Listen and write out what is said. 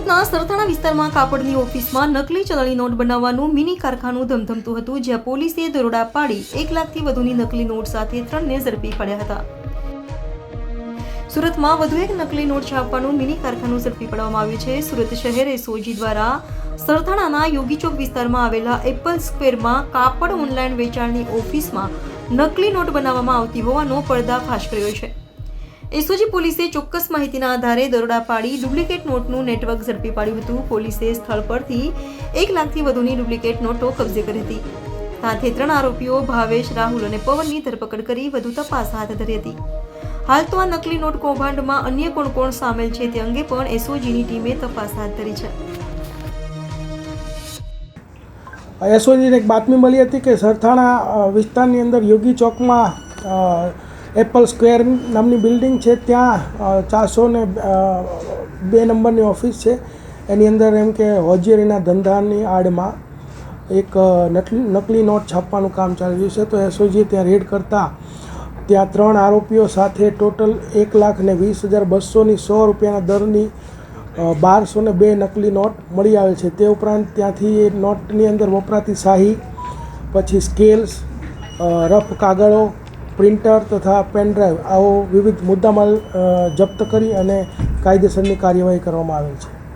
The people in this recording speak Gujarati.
સુરતના સરથાણા વિસ્તારમાં કાપડની ઓફિસમાં નકલી ચલણી નોટ બનાવવાનું મિની કારખાનું ધમધમતું હતું, જ્યાં પોલીસે દરોડા પાડી 1 લાખથી વધુની નકલી નોટ સાથે 3ને ઝડપી પાડ્યા હતા. સુરતમાં વધુ એક નકલી નોટ છાપવાનું મિની કારખાનું ઝડપી પાડવામાં આવ્યું છે. સુરત શહેર એસઓજી દ્વારા સરથાણાના યોગી ચોક વિસ્તારમાં આવેલા એપલ સ્ક્વેરમાં કાપડ ઓનલાઈન વેચાણની ઓફિસમાં નકલી નોટ બનાવવામાં આવતી હોવાનો પર્દાફાશ કર્યો છે. એસઓજી પોલીસે ચોક્કસ માહિતીના આધારે દરોડા પાડી ડુપ્લિકેટ નોટનું નેટવર્ક ઝડપી પાડ્યું હતું. પોલીસે સ્થળ પરથી 1 લાખથી વધુની ડુપ્લિકેટ નોટો કબજે કરી હતી. સાથે 3 આરોપીઓ ભાવેશ, રાહુલ અને પવનની ધરપકડ કરી વધુ તપાસ હાથ ધરી હતી. હાલ તો આ નકલી નોટ કૌભાંડમાં અન્ય કોણ સામેલ છે તે અંગે પણ એસઓજીની ટીમે તપાસ હાથ ધરી છે. એસઓજીને એક બાતમી મળી હતી કે સરથાણા વિસ્તારની અંદર યોગી ચોકમાં એપલ સ્ક્વેર નામની બિલ્ડિંગ છે, ત્યાં 402 નંબરની ઓફિસ છે. એની અંદર એમ કે હોજીરીના ધંધાની આડમાં એક નકલી નોટ છાપવાનું કામ ચાલી રહ્યું છે. તો એસઓજીએ ત્યાં રેડ કરતાં ત્યાં 3 આરોપીઓ સાથે ટોટલ 1,20,200ની 100 રૂપિયાના દરની 1202 નકલી નોટ મળી આવેલ છે. તે ઉપરાંત ત્યાંથી એ નોટની અંદર વપરાતી શાહી, પછી સ્કેલ્સ, રફ કાગળો, પ્રિન્ટર તથા પેનડ્રાઈવ આવો વિવિધ મુદ્દામાલ જપ્ત કરી અને કાયદેસરની કાર્યવાહી કરવામાં આવેલ છે.